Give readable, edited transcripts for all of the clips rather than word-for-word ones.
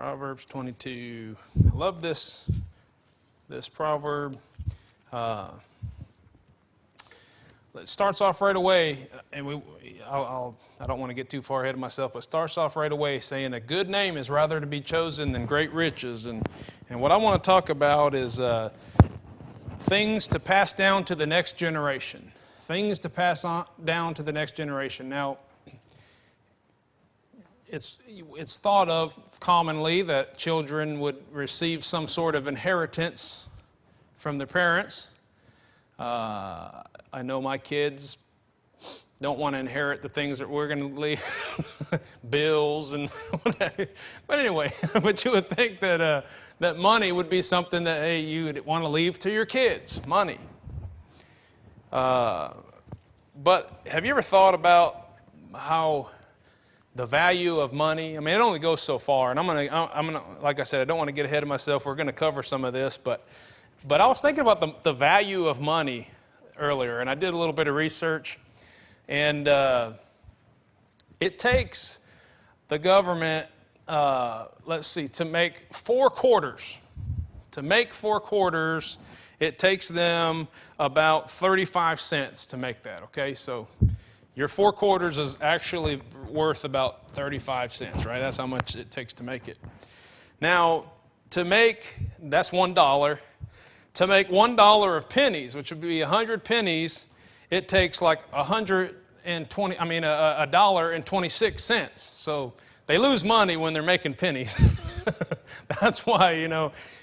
Proverbs 22. I love this proverb. It starts off right away, and I don't want to get too far ahead of myself, but it starts off right away saying a good name is rather to be chosen than great riches. And what I want to talk about is things to pass down to the next generation. Things to pass on down to the next generation. Now, it's thought of commonly that children would receive some sort of inheritance from their parents. I know my kids don't want to inherit the things that we're going to leave, bills and whatever. But anyway, but you would think that that money would be something that, hey, you would want to leave to your kids, money. But have you ever thought about how the value of money? I mean, it only goes so far, and I'm gonna, like I said, I don't want to get ahead of myself. We're going to cover some of this, but I was thinking about the value of money earlier, and I did a little bit of research, and it takes the government, to make 4 quarters. To make 4 quarters, it takes them about 35 cents to make that, okay? So your 4 quarters is actually worth about 35 cents, right? That's how much it takes to make it. Now, that's $1. To make $1 of pennies, which would be 100 pennies, it takes like $1.26. So they lose money when they're making pennies. That's why,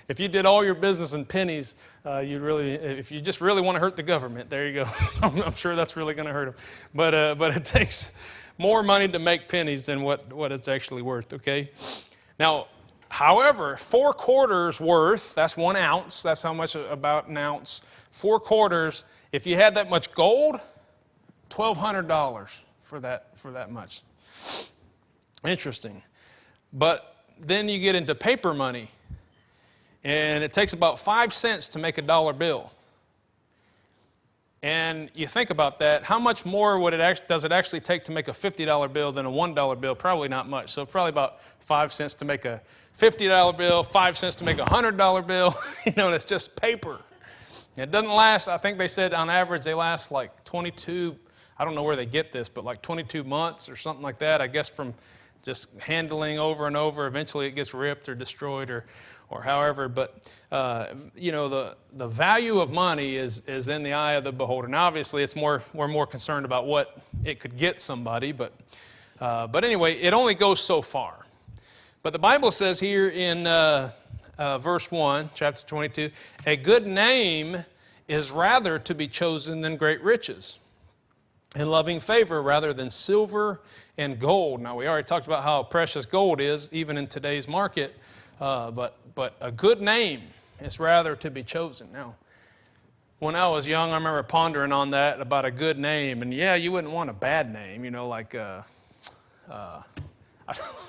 if you did all your business in pennies, if you just really want to hurt the government, there you go. I'm sure that's really going to hurt them. But it takes more money to make pennies than what it's actually worth, okay? Now, however, 4 quarters worth, that's 1 ounce, that's how much, about an ounce. 4 quarters, if you had that much gold, $1,200 for that much. Interesting. But then you get into paper money, and it takes about 5 cents to make a dollar bill. And you think about that, how much more does it actually take to make a $50 bill than a $1 bill? Probably not much. So probably about 5 cents to make a $50 bill, 5 cents to make a $100 bill, and it's just paper. It doesn't last, I think they said on average they last like 22, I don't know where they get this, but like 22 months or something like that, I guess from just handling over and over. Eventually it gets ripped or destroyed or however, but the value of money is in the eye of the beholder. Now obviously we're more concerned about what it could get somebody, but anyway, it only goes so far. But the Bible says here in verse 1, chapter 22, a good name is rather to be chosen than great riches, and loving favor rather than silver and gold. Now, we already talked about how precious gold is, even in today's market, but a good name is rather to be chosen. Now, when I was young, I remember pondering on that, about a good name, and yeah, you wouldn't want a bad name,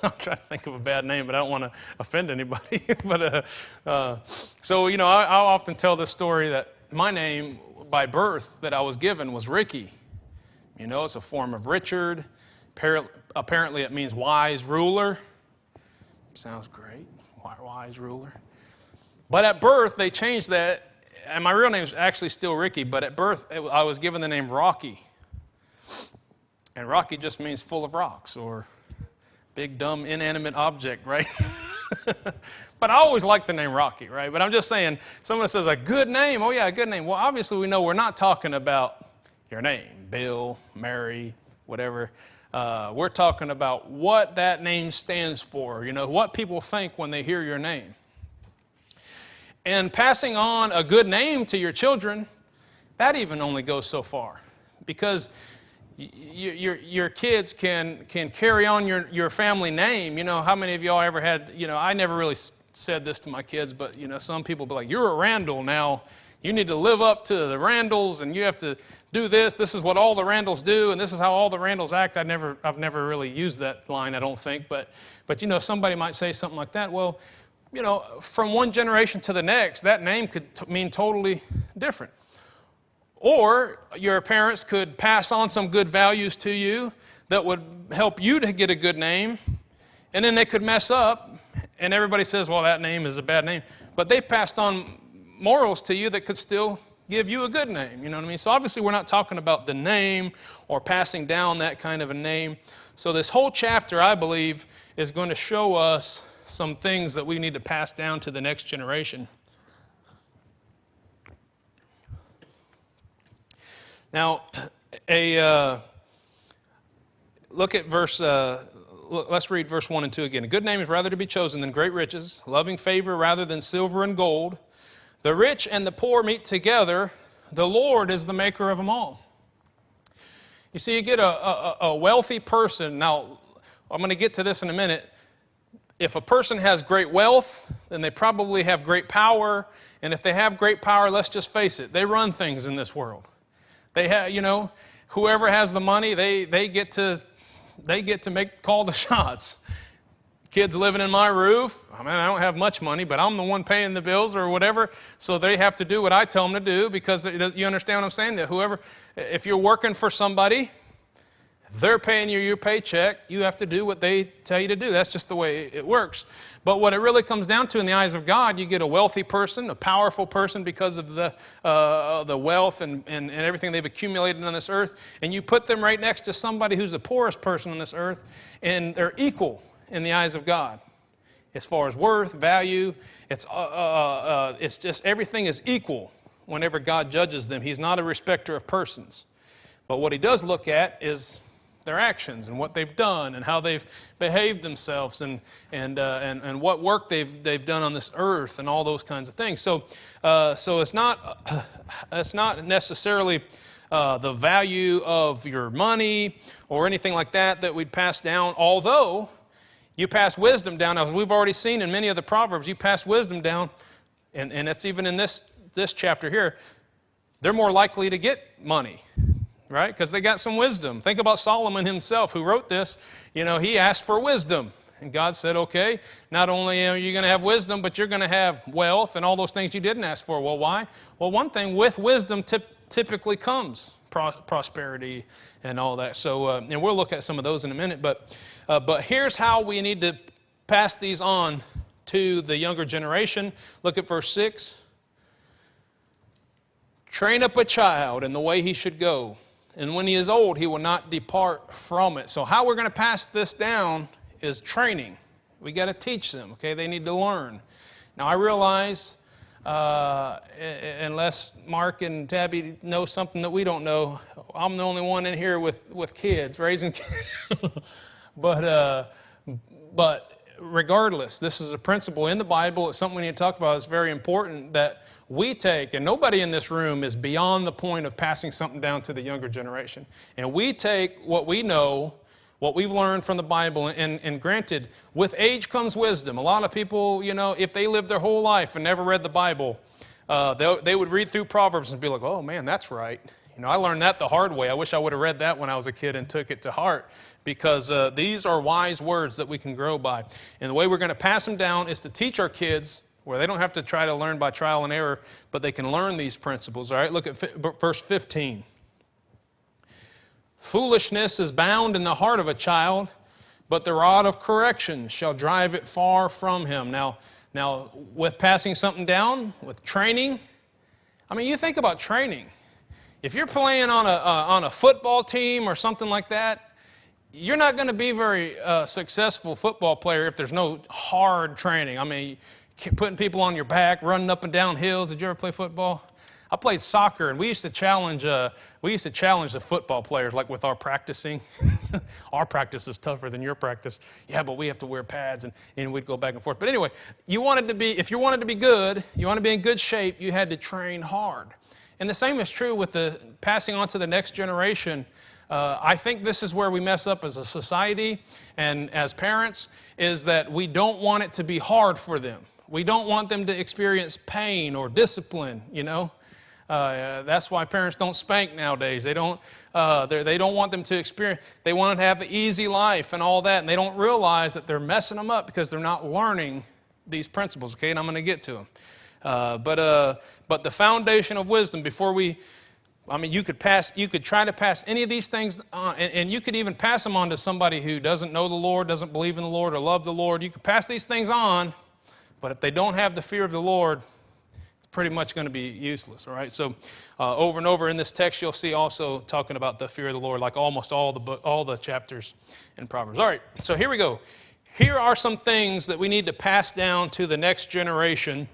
I'm trying to think of a bad name, but I don't want to offend anybody. I often tell this story that my name by birth that I was given was Ricky. It's a form of Richard. Apparently it means wise ruler. Sounds great, wise ruler. But at birth they changed that, and my real name is actually still Ricky, but at birth I was given the name Rocky. And Rocky just means full of rocks, or big, dumb, inanimate object, right? But I always liked the name Rocky, right? But I'm just saying, someone says a good name. Oh, yeah, a good name. Well, obviously we know we're not talking about your name, Bill, Mary, whatever. We're talking about what that name stands for, what people think when they hear your name. And passing on a good name to your children, that even only goes so far. Because your kids can carry on your family name. How many of y'all ever had, I never really said this to my kids, but, some people be like, you're a Randall now. You need to live up to the Randalls, and you have to do this. This is what all the Randalls do, and this is how all the Randalls act. I've never really used that line, I don't think. But somebody might say something like that. Well, from one generation to the next, that name could mean totally different. Or your parents could pass on some good values to you that would help you to get a good name, and then they could mess up And everybody says, well, that name is a bad name. But they passed on morals to you that could still give you a good name. You know what I mean? So obviously we're not talking about the name or passing down that kind of a name. So this whole chapter, I believe, is going to show us some things that we need to pass down to the next generation. Now, look at let's read verse 1 and 2 again. A good name is rather to be chosen than great riches, loving favor rather than silver and gold. The rich and the poor meet together. The Lord is the maker of them all. You see, you get a wealthy person. Now, I'm going to get to this in a minute. If a person has great wealth, then they probably have great power. And if they have great power, let's just face it, they run things in this world. They have, whoever has the money, they get to call the shots. Kids living in my roof, I don't have much money, but I'm the one paying the bills or whatever, so they have to do what I tell them to do because you understand what I'm saying? That if you're working for somebody, they're paying you your paycheck, you have to do what they tell you to do. That's just the way it works. But what it really comes down to in the eyes of God, you get a wealthy person, a powerful person because of the wealth and everything they've accumulated on this earth, and you put them right next to somebody who's the poorest person on this earth, and they're equal in the eyes of God. As far as worth, value, it's just everything is equal whenever God judges them. He's not a respecter of persons. But what he does look at is their actions and what they've done and how they've behaved themselves and what work they've done on this earth and all those kinds of things. So it's not necessarily the value of your money or anything like that we'd pass down, although you pass wisdom down. As we've already seen in many of the Proverbs, you pass wisdom down, and that's even in this chapter here. They're more likely to get money, right? Because they got some wisdom. Think about Solomon himself who wrote this. He asked for wisdom. And God said, okay, not only are you going to have wisdom, but you're going to have wealth and all those things you didn't ask for. Well, why? Well, one thing, with wisdom typically comes prosperity and all that. So, and we'll look at some of those in a minute. But here's how we need to pass these on to the younger generation. Look at verse 6. Train up a child in the way he should go, and when he is old, he will not depart from it. So how we're going to pass this down is training. We got to teach them, okay? They need to learn. Now, I realize, unless Mark and Tabby know something that we don't know, I'm the only one in here with kids, raising kids. But regardless, this is a principle in the Bible. It's something we need to talk about. It's very important that we take, and nobody in this room is beyond the point of passing something down to the younger generation. And we take what we know, what we've learned from the Bible, and granted, with age comes wisdom. A lot of people, if they lived their whole life and never read the Bible, they would read through Proverbs and be like, oh man, that's right. I learned that the hard way. I wish I would have read that when I was a kid and took it to heart, because these are wise words that we can grow by. And the way we're going to pass them down is to teach our kids where they don't have to try to learn by trial and error, but they can learn these principles. All right, look at verse 15. Foolishness is bound in the heart of a child, but the rod of correction shall drive it far from him. Now, with passing something down, with training, you think about training. If you're playing on a football team or something like that, you're not going to be a very successful football player if there's no hard training. Putting people on your back, running up and down hills. Did you ever play football? I played soccer, and we used to challenge the football players, like with our practicing. Our practice is tougher than your practice. Yeah, but we have to wear pads, and we'd go back and forth. But anyway, if you wanted to be good, you want to be in good shape, you had to train hard. And the same is true with the passing on to the next generation. I think this is where we mess up as a society and as parents, is that we don't want it to be hard for them. We don't want them to experience pain or discipline, That's why parents don't spank nowadays. They don't want them to experience. They want to have an easy life and all that, and they don't realize that they're messing them up because they're not learning these principles. Okay, and I'm going to get to them. But the foundation of wisdom, before we I mean, you could try to pass any of these things on, and you could even pass them on to somebody who doesn't know the Lord, doesn't believe in the Lord, or love the Lord. You could pass these things on, but if they don't have the fear of the Lord, it's pretty much going to be useless, all right? So over and over in this text, you'll see also talking about the fear of the Lord, like almost all the chapters in Proverbs. All right, so here we go. Here are some things that we need to pass down to the next generation.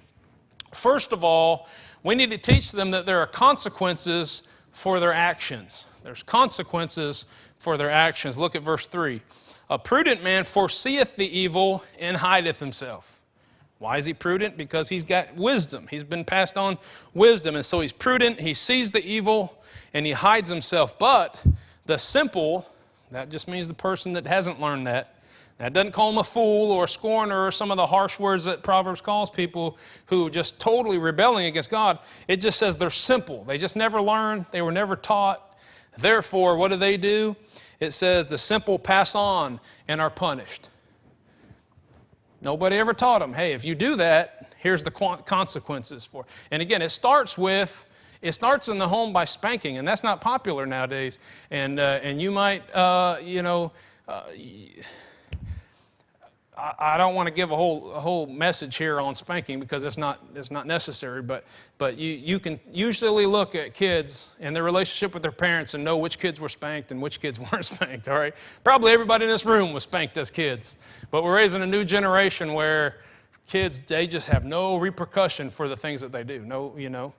First of all, we need to teach them that there are consequences for their actions. There's consequences for their actions. Look at verse 3. A prudent man foreseeth the evil and hideth himself. Why is he prudent? Because he's got wisdom. He's been passed on wisdom, and so he's prudent. He sees the evil, and he hides himself. But the simple, that just means the person that hasn't learned that. That doesn't call him a fool or a scorner or some of the harsh words that Proverbs calls people who just totally rebelling against God. It just says they're simple. They just never learned. They were never taught. Therefore, what do? It says the simple pass on and are punished. Nobody ever taught them, hey, if you do that, here's the consequences for it. And again, it starts in the home by spanking, and that's not popular nowadays. And you might, I don't want to give a whole message here on spanking because it's not necessary, but you can usually look at kids and their relationship with their parents and know which kids were spanked and which kids weren't spanked, all right? Probably everybody in this room was spanked as kids, but we're raising a new generation where kids, they just have no repercussion for the things that they do. The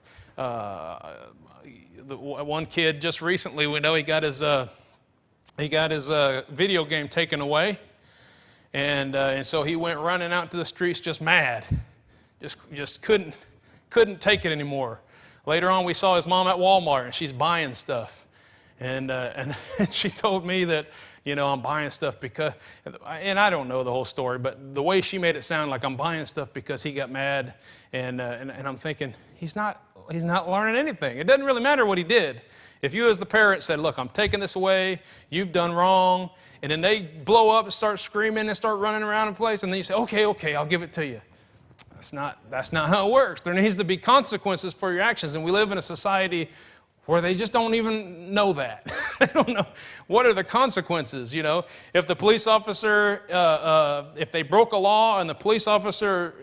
one kid just recently, we know he got his video game taken away. And so he went running out to the streets just mad, just couldn't take it anymore. Later on, we saw his mom at Walmart, and she's buying stuff. And she told me that, I'm buying stuff because, and I don't know the whole story, but the way she made it sound like I'm buying stuff because he got mad. And I'm thinking, he's not learning anything. It doesn't really matter what he did. If you as the parent said, look, I'm taking this away, you've done wrong, and then they blow up and start screaming and start running around in place, and then you say, okay, I'll give it to you. That's not how it works. There needs to be consequences for your actions, and we live in a society where they just don't even know that. They don't know what are the consequences, If the police officer, if they broke a law and the police officer,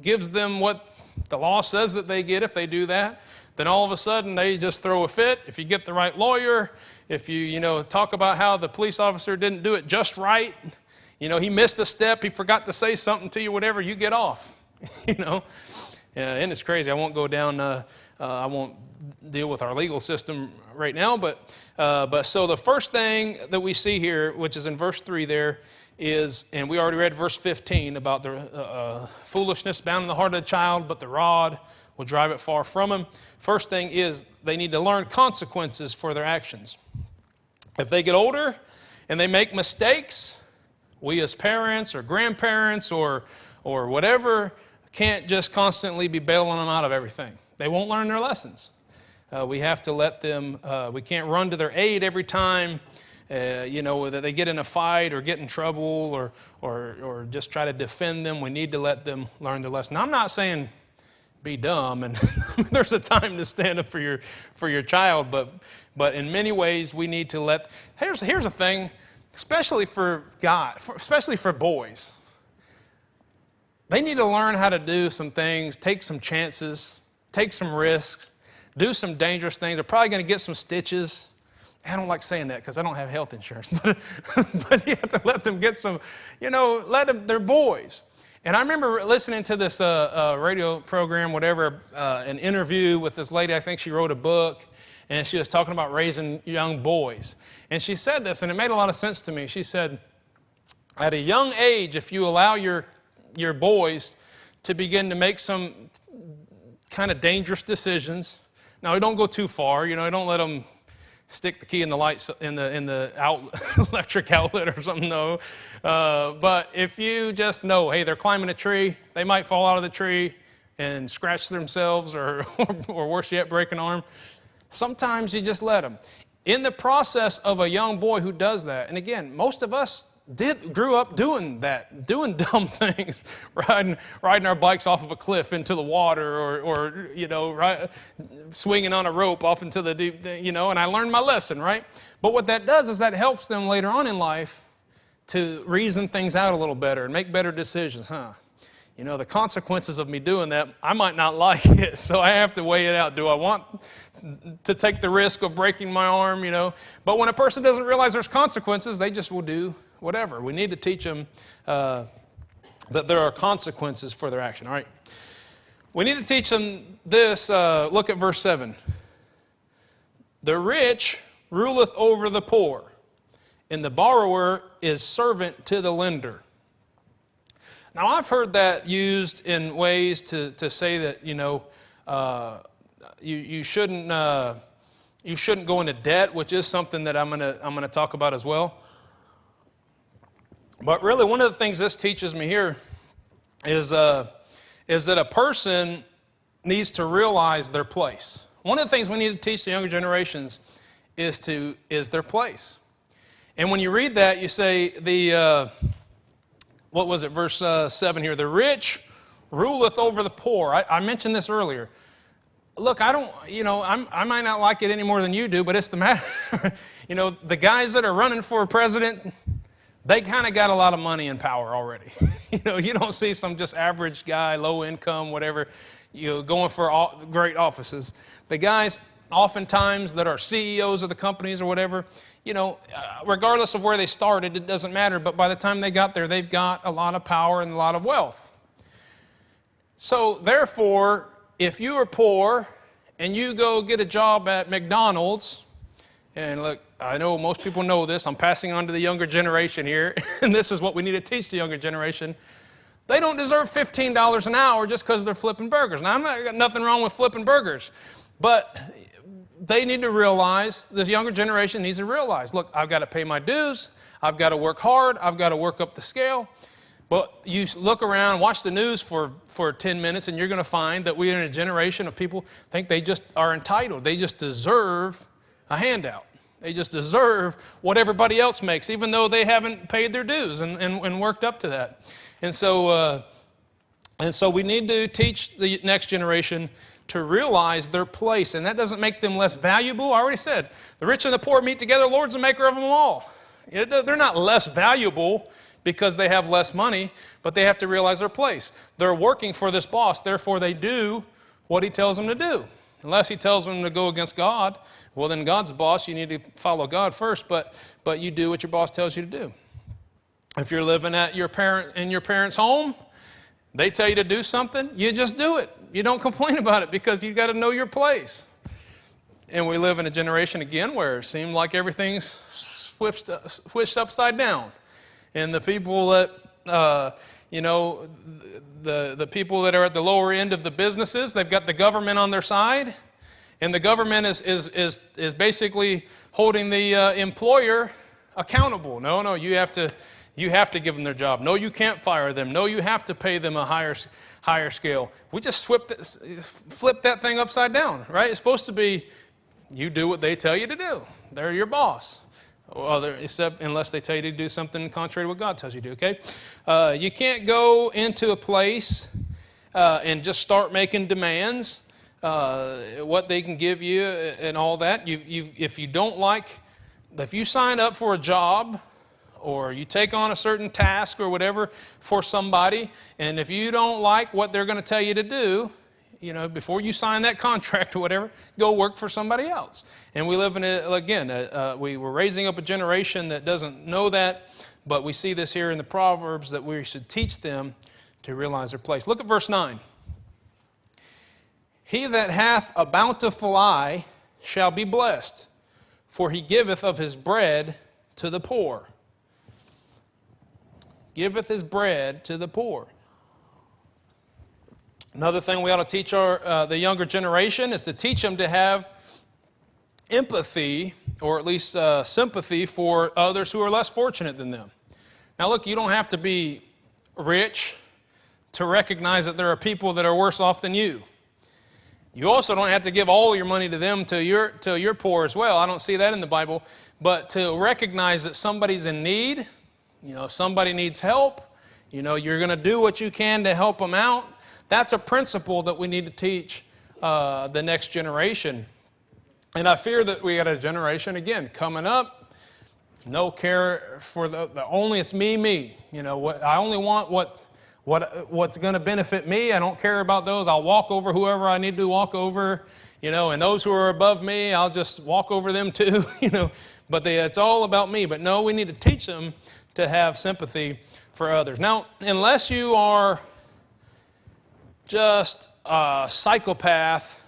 gives them what the law says that they get if they do that, then all of a sudden they just throw a fit. If you get the right lawyer, if you talk about how the police officer didn't do it just right, he missed a step, he forgot to say something to you, whatever, you get off. And it's crazy. I won't go down. I won't deal with our legal system right now. But so the first thing that we see here, which is in verse 3 there, is, and we already read verse 15 about the foolishness bound in the heart of the child, but the rod will drive it far from him. First thing is they need to learn consequences for their actions. If they get older and they make mistakes, we as parents or grandparents or whatever can't just constantly be bailing them out of everything. They won't learn their lessons. We have to let them, we can't run to their aid every time, that they get in a fight or get in trouble or just try to defend them. We need to let them learn their lesson. Now, I'm not saying be dumb, and there's a time to stand up for your child, but in many ways we need to let. Here's a thing, especially for especially for boys. They need to learn how to do some things, take some chances, take some risks, do some dangerous things. They're probably going to get some stitches. I don't like saying that because I don't have health insurance, but you have to let them get some, they're boys. And I remember listening to this radio program, an interview with this lady. I think she wrote a book, and she was talking about raising young boys. And she said this, and it made a lot of sense to me. She said, at a young age, if you allow your boys to begin to make some kind of dangerous decisions, now don't go too far. Don't let them stick the key in the light in the electric outlet or something. No, but if you just know, hey, they're climbing a tree, they might fall out of the tree and scratch themselves, or worse yet, break an arm. Sometimes you just let them. In the process of a young boy who does that, and again, most of us grew up doing that, doing dumb things, riding our bikes off of a cliff into the water, or swinging on a rope off into the deep, and I learned my lesson, right? But what that does is that helps them later on in life to reason things out a little better and make better decisions, the consequences of me doing that, I might not like it, so I have to weigh it out. Do I want to take the risk of breaking my arm, But when a person doesn't realize there's consequences, they just will do whatever. We need to teach them that there are consequences for their action. All right. We need to teach them this. Look at verse 7. The rich ruleth over the poor, and the borrower is servant to the lender. Now, I've heard that used in ways to say that, you shouldn't go into debt, which is something that I'm gonna talk about as well. But really, one of the things this teaches me here is that a person needs to realize their place. One of the things we need to teach the younger generations is their place. And when you read that, you say what was it, verse 7 here? The rich ruleth over the poor. I mentioned this earlier. Look, I might not like it any more than you do, but it's the matter. The guys that are running for president, they kind of got a lot of money and power already. You don't see some just average guy, low income, whatever, going for great offices. The guys, oftentimes, that are CEOs of the companies or whatever, regardless of where they started, it doesn't matter. But by the time they got there, they've got a lot of power and a lot of wealth. So therefore, if you are poor and you go get a job at McDonald's, and look, I know most people know this. I'm passing on to the younger generation here, and this is what we need to teach the younger generation. They don't deserve $15 an hour just because they're flipping burgers. Now, I got nothing wrong with flipping burgers, but they need to realize, the younger generation needs to realize, look, I've got to pay my dues, I've got to work hard, I've got to work up the scale. But you look around, watch the news for 10 minutes, and you're going to find that we're in a generation of people think they just are entitled. They just deserve a handout. They just deserve what everybody else makes, even though they haven't paid their dues and worked up to that. And so we need to teach the next generation to realize their place, and that doesn't make them less valuable. I already said, the rich and the poor meet together, the Lord's the maker of them all. They're not less valuable because they have less money, but they have to realize their place. They're working for this boss, therefore they do what he tells them to do. Unless he tells them to go against God, well then God's boss, you need to follow God first, but you do what your boss tells you to do. If you're living at your parents' home, they tell you to do something, you just do it. You don't complain about it because you got to know your place. And we live in a generation again where it seems like everything's switched upside down. And the people that, the people that are at the lower end of the businesses, they've got the government on their side, and the government is basically holding the employer accountable. No, you have to give them their job. No, you can't fire them. No, you have to pay them a higher scale. We just flip that thing upside down, right? It's supposed to be you do what they tell you to do. They're your boss. Except unless they tell you to do something contrary to what God tells you to do, okay? You can't go into a place and just start making demands, what they can give you and all that. If you sign up for a job or you take on a certain task or whatever for somebody, and if you don't like what they're going to tell you to do, before you sign that contract or whatever, go work for somebody else. And we live in we're raising up a generation that doesn't know that, but we see this here in the Proverbs that we should teach them to realize their place. Look at verse 9. He that hath a bountiful eye shall be blessed, for he giveth of his bread to the poor. Giveth his bread to the poor. Another thing we ought to teach the younger generation is to teach them to have empathy, or at least sympathy for others who are less fortunate than them. Now look, you don't have to be rich to recognize that there are people that are worse off than you. You also don't have to give all your money to them till you're poor as well. I don't see that in the Bible. But to recognize that somebody's in need, If somebody needs help, you're going to do what you can to help them out. That's a principle that we need to teach the next generation. And I fear that we got a generation, again, coming up, no care for the only it's me. I only want what's going to benefit me. I don't care about those. I'll walk over whoever I need to walk over, and those who are above me, I'll just walk over them too, But it's all about me. But no, we need to teach them to have sympathy for others. Now, unless you are just a psychopath,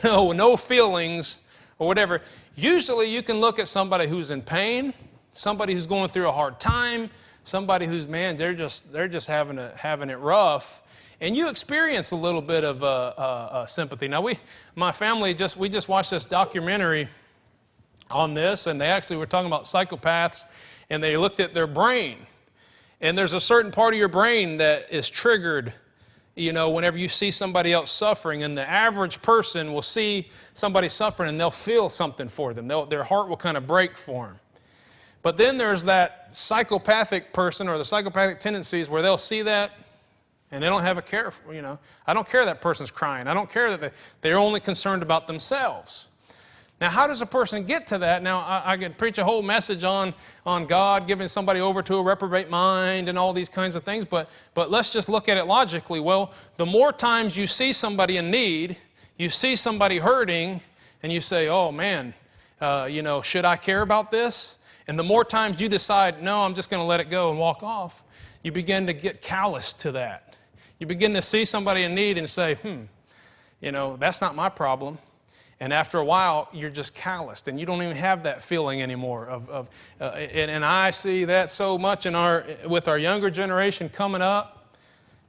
no feelings or whatever, usually you can look at somebody who's in pain, somebody who's going through a hard time, somebody who's, they're just having it rough, and you experience a little bit of sympathy. Now, my family we just watched this documentary on this, and they actually were talking about psychopaths, and they looked at their brain, and there's a certain part of your brain that is triggered whenever you see somebody else suffering, and the average person will see somebody suffering and they'll feel something for them. Their heart will kind of break for them. But then there's that psychopathic person or the psychopathic tendencies where they'll see that and they don't have a care for, I don't care that person's crying. I don't care that they're only concerned about themselves. Now, how does a person get to that? Now, I could preach a whole message on God giving somebody over to a reprobate mind and all these kinds of things, but let's just look at it logically. Well, the more times you see somebody in need, you see somebody hurting, and you say, oh man, should I care about this? And the more times you decide, no, I'm just going to let it go and walk off, you begin to get callous to that. You begin to see somebody in need and say, that's not my problem. And after a while, you're just calloused, and you don't even have that feeling anymore. And I see that so much with our younger generation coming up.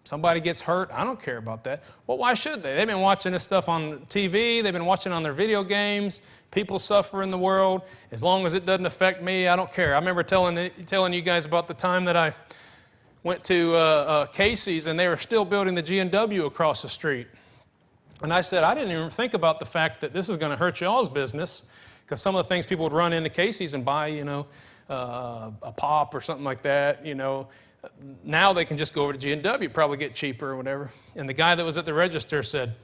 Somebody gets hurt, I don't care about that. Well, why should they? They've been watching this stuff on TV. They've been watching on their video games. People suffer in the world. As long as it doesn't affect me, I don't care. I remember telling you guys about the time that I went to Casey's, and they were still building the G&W across the street. And I said, I didn't even think about the fact that this is going to hurt y'all's business, because some of the things people would run into Casey's and buy, a pop or something like that, now they can just go over to G&W, probably get cheaper or whatever. And the guy that was at the register said,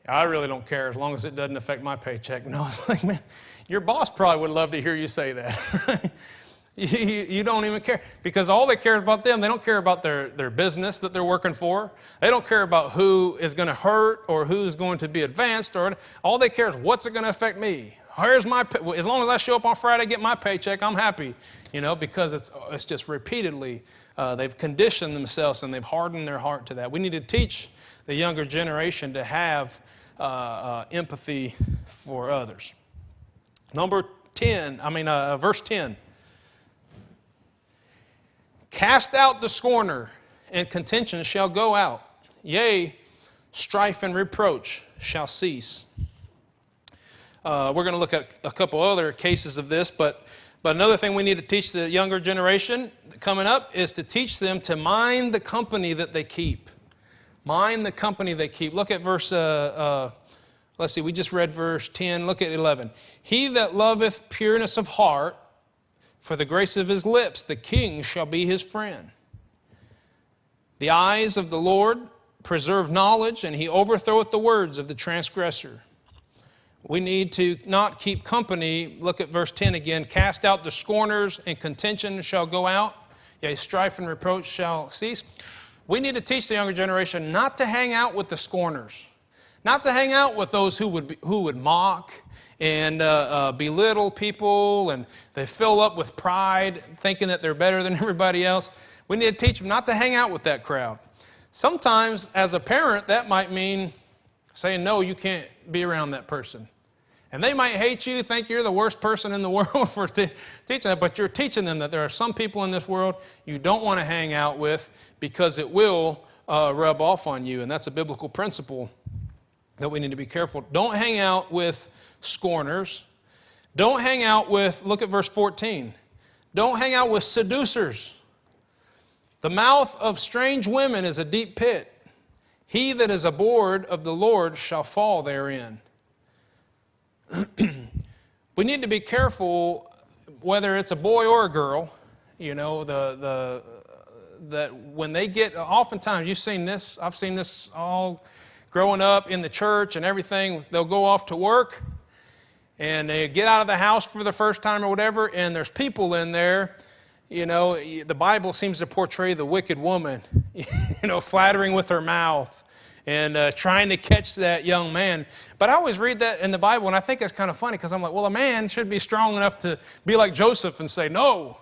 I really don't care as long as it doesn't affect my paycheck. And I was like, man, your boss probably would love to hear you say that, right? You don't even care, because all they care about them. They don't care about their business that they're working for. They don't care about who is going to hurt or who's going to be advanced. All they care is what's it going to affect me. As long as I show up on Friday, get my paycheck, I'm happy. Because it's just repeatedly they've conditioned themselves and they've hardened their heart to that. We need to teach the younger generation to have empathy for others. Verse 10. Cast out the scorner, and contention shall go out. Yea, strife and reproach shall cease. We're going to look at a couple other cases of this, but another thing we need to teach the younger generation coming up is to teach them to mind the company that they keep. Mind the company they keep. Look at verse, we just read verse 10. Look at 11. He that loveth pureness of heart, for the grace of his lips, the king shall be his friend. The eyes of the Lord preserve knowledge, and he overthroweth the words of the transgressor. We need to not keep company. Look at verse 10 again. Cast out the scorners, and contention shall go out. Yea, strife and reproach shall cease. We need to teach the younger generation not to hang out with the scorners, not to hang out with those who would mock and belittle people, and they fill up with pride, thinking that they're better than everybody else. We need to teach them not to hang out with that crowd. Sometimes, as a parent, that might mean saying, no, you can't be around that person. And they might hate you, think you're the worst person in the world for teaching that, but you're teaching them that there are some people in this world you don't want to hang out with because it will rub off on you, and that's a biblical principle that we need to be careful. Don't hang out with scorners. Don't hang out with, look at verse 14. Don't hang out with seducers. The mouth of strange women is a deep pit. He that is abhorred of the Lord shall fall therein. We need to be careful whether it's a boy or a girl, that when they get, oftentimes, you've seen this, I've seen this all growing up in the church and everything, they'll go off to work and they get out of the house for the first time or whatever, and there's people in there, the Bible seems to portray the wicked woman, flattering with her mouth and trying to catch that young man. But I always read that in the Bible, and I think it's kind of funny because I'm like, well, a man should be strong enough to be like Joseph and say no.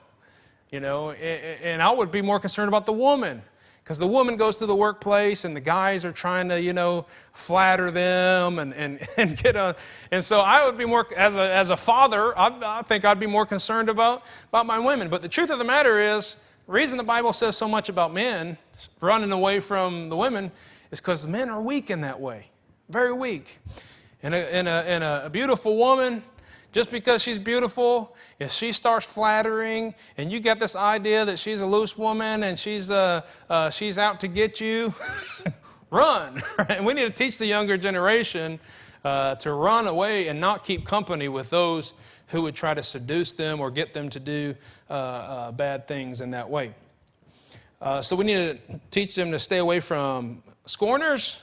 And I would be more concerned about the woman, because the woman goes to the workplace and the guys are trying to, flatter them and get on. And so I would be more, as a father, I think I'd be more concerned about my women. But the truth of the matter is, the reason the Bible says so much about men running away from the women is because men are weak in that way, very weak. And a beautiful woman, just because she's beautiful, if she starts flattering and you get this idea that she's a loose woman and she's out to get you, run. And we need to teach the younger generation to run away and not keep company with those who would try to seduce them or get them to do bad things in that way. So we need to teach them to stay away from scorners,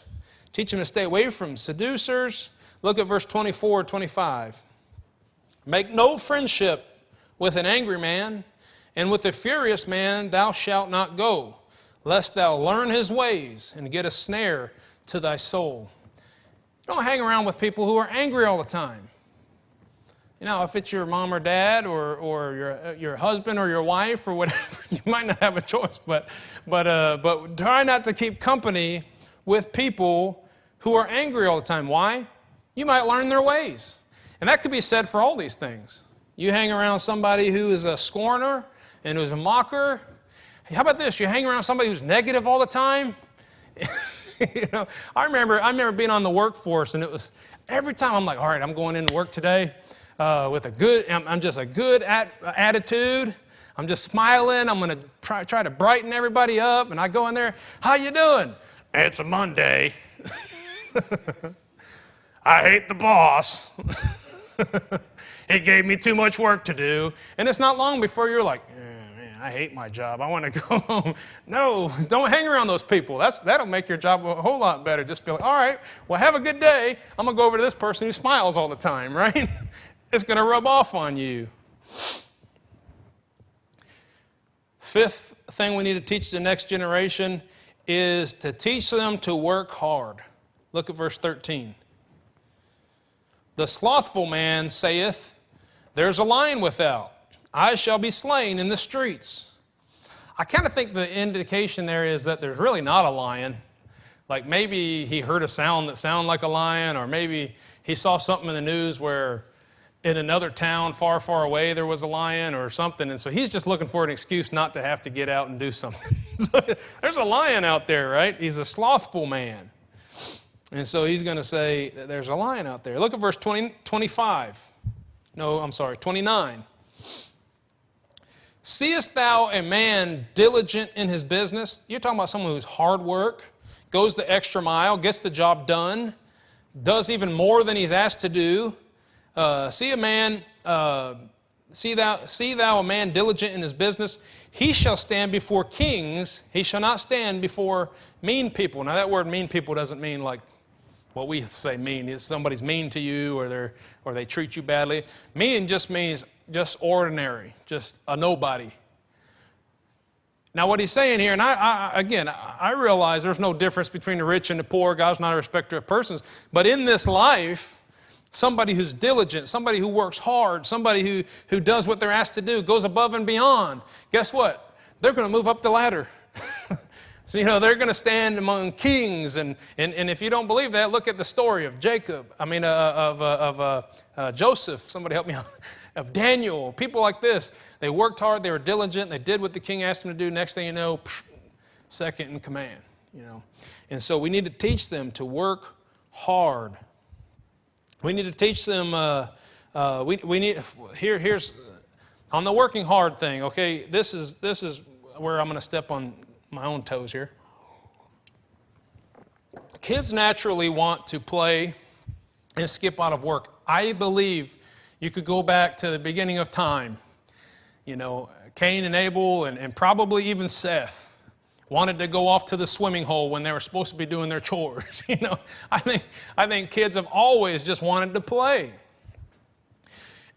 teach them to stay away from seducers. Look at verse 24, 25. Make no friendship with an angry man, and with a furious man thou shalt not go, lest thou learn his ways and get a snare to thy soul. Don't hang around with people who are angry all the time. If it's your mom or dad or your husband or your wife or whatever, you might not have a choice. But try not to keep company with people who are angry all the time. Why? You might learn their ways. And that could be said for all these things. You hang around somebody who is a scorner and who's a mocker. How about this? You hang around somebody who's negative all the time. I remember being on the workforce, and it was every time I'm like, all right, I'm going into work today with I'm just a good attitude. I'm just smiling. I'm going to try to brighten everybody up. And I go in there, how you doing? It's a Monday. I hate the boss. He gave me too much work to do. And it's not long before you're like, man, I hate my job. I want to go home. No, don't hang around those people. That'll make your job a whole lot better. Just be like, all right, well, have a good day. I'm going to go over to this person who smiles all the time, right? It's going to rub off on you. Fifth thing we need to teach the next generation is to teach them to work hard. Look at verse 13. The slothful man saith, there's a lion without. I shall be slain in the streets. I kind of think the indication there is that there's really not a lion. Like maybe he heard a sound that sounded like a lion, or maybe he saw something in the news where in another town far, far away there was a lion or something, and so he's just looking for an excuse not to have to get out and do something. So there's a lion out there, right? He's a slothful man. And so he's going to say, there's a lion out there. Look at verse 29. Seest thou a man diligent in his business? You're talking about someone who's hard work, goes the extra mile, gets the job done, does even more than he's asked to do. See thou a man diligent in his business. He shall stand before kings. He shall not stand before mean people. Now that word mean people doesn't mean like what we say mean is somebody's mean to you or they treat you badly. Mean just means just ordinary, just a nobody. Now what he's saying here, and I realize there's no difference between the rich and the poor. God's not a respecter of persons. But in this life, somebody who's diligent, somebody who works hard, somebody who does what they're asked to do, goes above and beyond, guess what? They're going to move up the ladder. So, they're going to stand among kings. And if you don't believe that, look at the story of Joseph. Somebody help me out. Of Daniel. People like this. They worked hard. They were diligent. They did what the king asked them to do. Next thing you know, second in command. And so we need to teach them to work hard. We need to teach them, here's, on the working hard thing, okay, this is where I'm going to step on my own toes here. Kids naturally want to play and skip out of work. I believe you could go back to the beginning of time. Cain and Abel and probably even Seth wanted to go off to the swimming hole when they were supposed to be doing their chores. I think kids have always just wanted to play.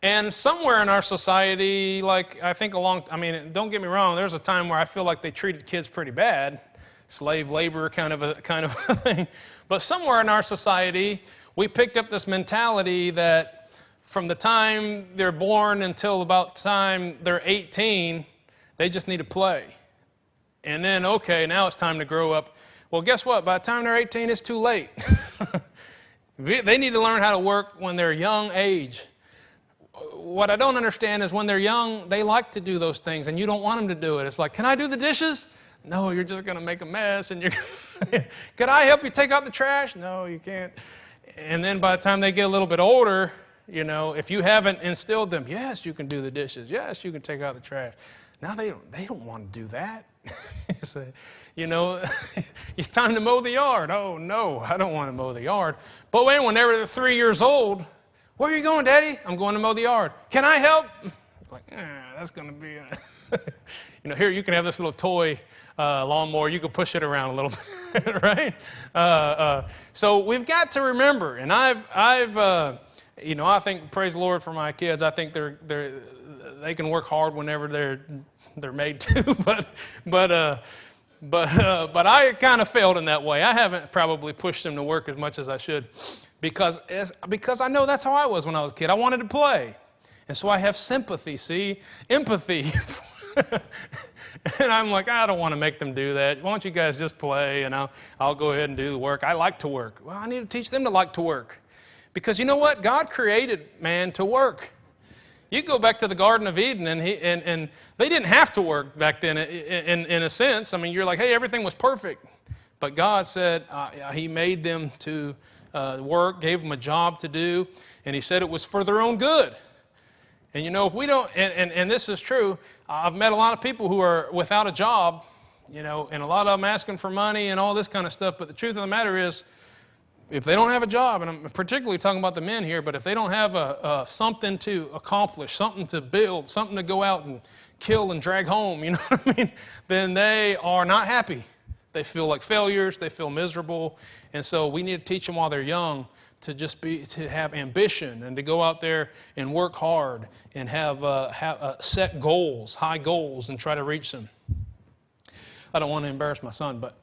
And somewhere in our society, don't get me wrong, there's a time where I feel like they treated kids pretty bad, slave labor kind of a thing. But somewhere in our society, we picked up this mentality that from the time they're born until about the time they're 18, they just need to play. And then, okay, now it's time to grow up. Well, guess what? By the time they're 18, it's too late. They need to learn how to work when they're young age. What I don't understand is when they're young, they like to do those things, and you don't want them to do it. It's like, can I do the dishes? No, you're just going to make a mess. And Could I help you take out the trash? No, you can't. And then by the time they get a little bit older, if you haven't instilled them, yes, you can do the dishes. Yes, you can take out the trash. Now they don't want to do that. Say, it's time to mow the yard. Oh, no, I don't want to mow the yard. But when they were 3 years old, where are you going, Daddy? I'm going to mow the yard. Can I help? Like, that's going to be, here you can have this little toy lawnmower. You can push it around a little bit, right? So we've got to remember, and I think, praise the Lord for my kids. I think they can work hard whenever they're made to, but I kind of failed in that way. I haven't probably pushed them to work as much as I should, because I know that's how I was when I was a kid. I wanted to play, and so I have sympathy, empathy, and I'm like, I don't want to make them do that. Why don't you guys just play, and I'll go ahead and do the work. I like to work. Well, I need to teach them to like to work, because you know what? God created man to work. You go back to the Garden of Eden, and they didn't have to work back then in a sense. I mean, you're like, hey, everything was perfect. But God said He made them to work, gave them a job to do, and He said it was for their own good. And if we don't, and this is true, I've met a lot of people who are without a job, and a lot of them asking for money and all this kind of stuff. But the truth of the matter is, if they don't have a job, and I'm particularly talking about the men here, but if they don't have something to accomplish, something to build, something to go out and kill and drag home, you know what I mean, then they are not happy. They feel like failures. They feel miserable. And so we need to teach them while they're young to have ambition and to go out there and work hard and have set goals, high goals, and try to reach them. I don't want to embarrass my son, but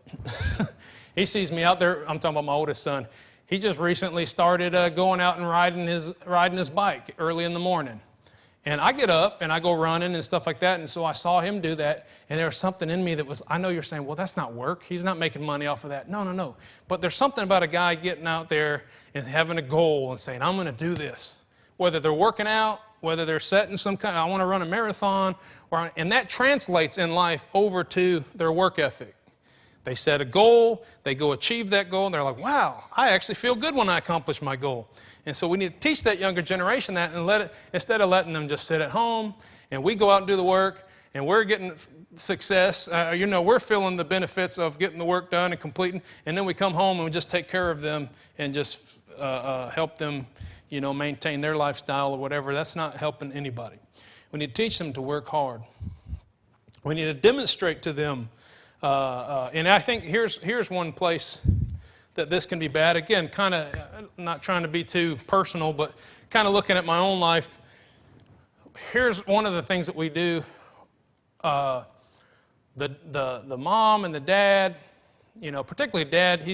he sees me out there. I'm talking about my oldest son. He just recently started going out and riding his bike early in the morning. And I get up and I go running and stuff like that. And so I saw him do that. And there was something in me that was, I know you're saying, well, that's not work. He's not making money off of that. No. But there's something about a guy getting out there and having a goal and saying, I'm going to do this. Whether they're working out, whether they're setting some kind of, I want to run a marathon. And that translates in life over to their work ethic. They set a goal, they go achieve that goal, and they're like, wow, I actually feel good when I accomplish my goal. And so we need to teach that younger generation that and instead of letting them just sit at home and we go out and do the work and we're getting success, we're feeling the benefits of getting the work done and completing, and then we come home and we just take care of them and just help them, maintain their lifestyle or whatever. That's not helping anybody. We need to teach them to work hard. We need to demonstrate to them. And I think here's one place that this can be bad. Again, kind of not trying to be too personal, but kind of looking at my own life. Here's one of the things that we do. The mom and the dad, particularly dad.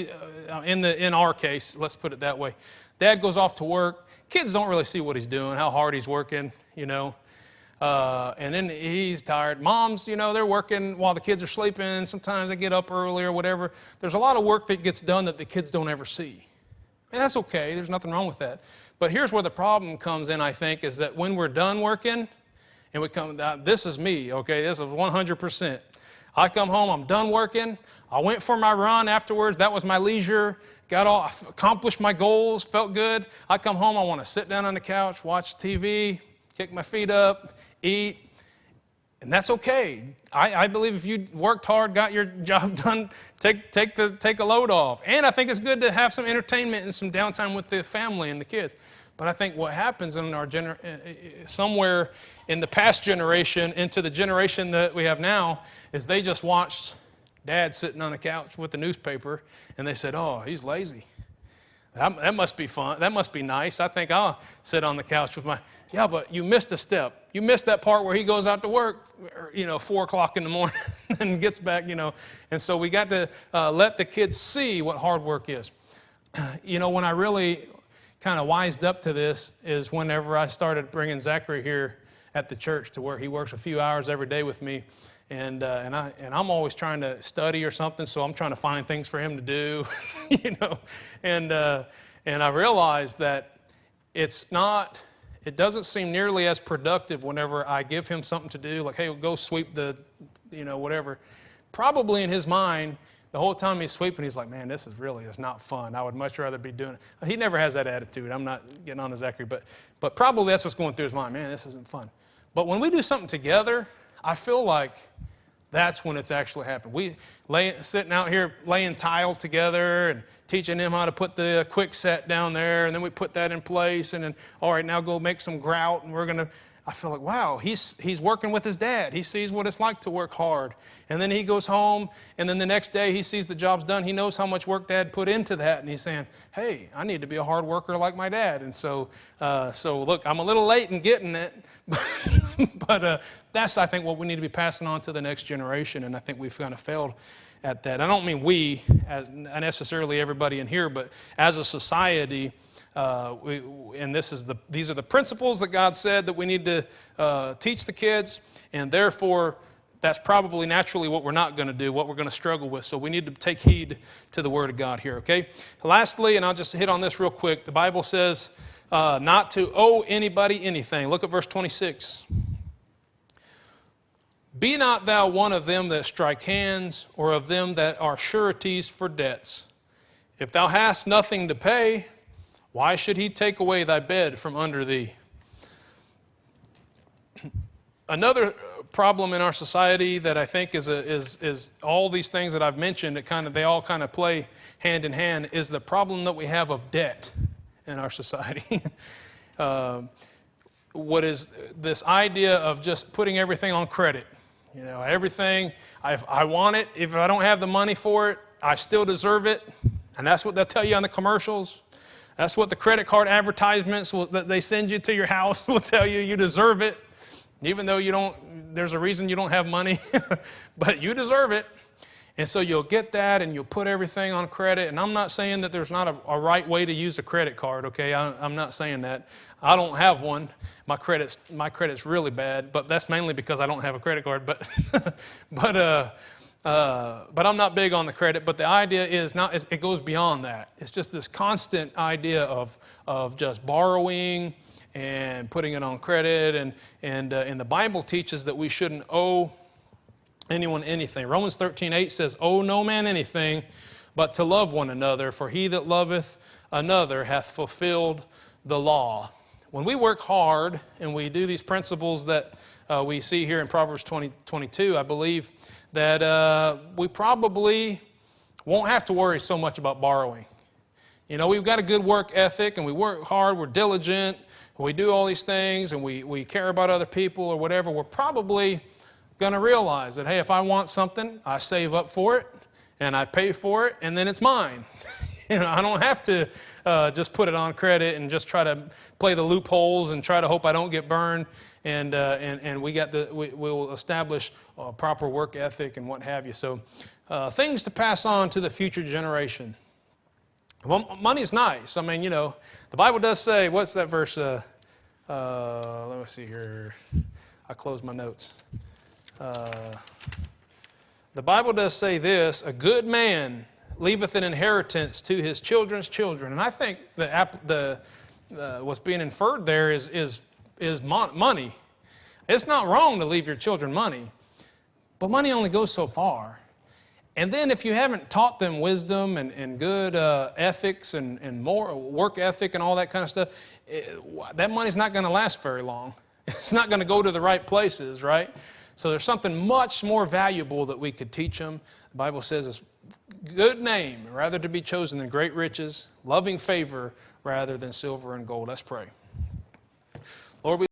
In our case, let's put it that way. Dad goes off to work. Kids don't really see what he's doing, how hard he's working, and then he's tired. Moms, they're working while the kids are sleeping. Sometimes they get up early or whatever. There's a lot of work that gets done that the kids don't ever see. And that's okay. There's nothing wrong with that. But here's where the problem comes in, I think, is that when we're done working, and we come, this is me, okay? This is 100%. I come home, I'm done working. I went for my run afterwards. That was my leisure. I accomplished my goals, felt good. I come home, I want to sit down on the couch, watch TV, kick my feet up, eat, and that's okay. I believe if you worked hard, got your job done, take a load off. And I think it's good to have some entertainment and some downtime with the family and the kids. But I think what happens in our somewhere in the past generation into the generation that we have now is they just watched Dad sitting on the couch with the newspaper, and they said, "Oh, he's lazy. That must be fun. That must be nice. I think I'll sit on the couch with my..." Yeah, but you missed a step. You missed that part where he goes out to work, 4 o'clock in the morning and gets back, And so we got to let the kids see what hard work is. When I really kind of wised up to this is whenever I started bringing Zachary here at the church to where he works a few hours every day with me. And I'm always trying to study or something, so I'm trying to find things for him to do, And I realized that it doesn't seem nearly as productive whenever I give him something to do, like, hey, go sweep the, whatever. Probably in his mind, the whole time he's sweeping, he's like, man, this is not fun. I would much rather be doing it. He never has that attitude. I'm not getting on to Zachary, but probably that's what's going through his mind. Man, this isn't fun. But when we do something together, I feel like that's when it's actually happened. We sitting out here laying tile together and teaching him how to put the quick set down there, and then we put that in place, and then, all right, now go make some grout, and I feel like, wow, he's working with his dad. He sees what it's like to work hard. And then he goes home, and then the next day he sees the job's done. He knows how much work Dad put into that, and he's saying, hey, I need to be a hard worker like my dad. And so look, I'm a little late in getting it, but that's, I think, what we need to be passing on to the next generation, and I think we've kind of failed at that. I don't mean we, as necessarily everybody in here, but as a society, these are the principles that God said that we need to teach the kids, and therefore that's probably naturally what we're not going to do, what we're going to struggle with. So we need to take heed to the Word of God here, okay? Lastly, and I'll just hit on this real quick, the Bible says not to owe anybody anything. Look at verse 26. Be not thou one of them that strike hands, or of them that are sureties for debts. If thou hast nothing to pay, why should he take away thy bed from under thee? Another problem in our society that I think is all these things that I've mentioned, they all kind of play hand in hand, is the problem that we have of debt in our society. What is this idea of just putting everything on credit? Everything, I want it. If I don't have the money for it, I still deserve it. And that's what they'll tell you on the commercials. That's what the credit card advertisements that they send you to your house will tell you. You deserve it. Even though there's a reason you don't have money, but you deserve it. And so you'll get that and you'll put everything on credit. And I'm not saying that there's not a right way to use a credit card, okay? I'm not saying that. I don't have one. My credit's really bad, but that's mainly because I don't have a credit card. But I'm not big on the credit. But the idea is it goes beyond that. It's just this constant idea of just borrowing and putting it on credit. And the Bible teaches that we shouldn't owe anyone anything. Romans 13:8 says, owe no man anything, but to love one another, for he that loveth another hath fulfilled the law. When we work hard and we do these principles that we see here in Proverbs 20:22, I believe that we probably won't have to worry so much about borrowing. We've got a good work ethic and we work hard, we're diligent, we do all these things and we care about other people or whatever. We're probably going to realize that, hey, if I want something, I save up for it and I pay for it and then it's mine. I don't have to just put it on credit and just try to play the loopholes and try to hope I don't get burned. And we'll establish a proper work ethic and what have you. So things to pass on to the future generation. Well, money's nice. I mean, the Bible does say, what's that verse? Let me see here. I closed my notes. The Bible does say this, a good man leaveth an inheritance to his children's children. And I think what's being inferred there is money. It's not wrong to leave your children money, but money only goes so far. And then if you haven't taught them wisdom and good ethics and more work ethic and all that kind of stuff, that money's not going to last very long. It's not going to go to the right places, right? So there's something much more valuable that we could teach them. The Bible says it's good name rather to be chosen than great riches, loving favor rather than silver and gold. Let's pray. Lord, we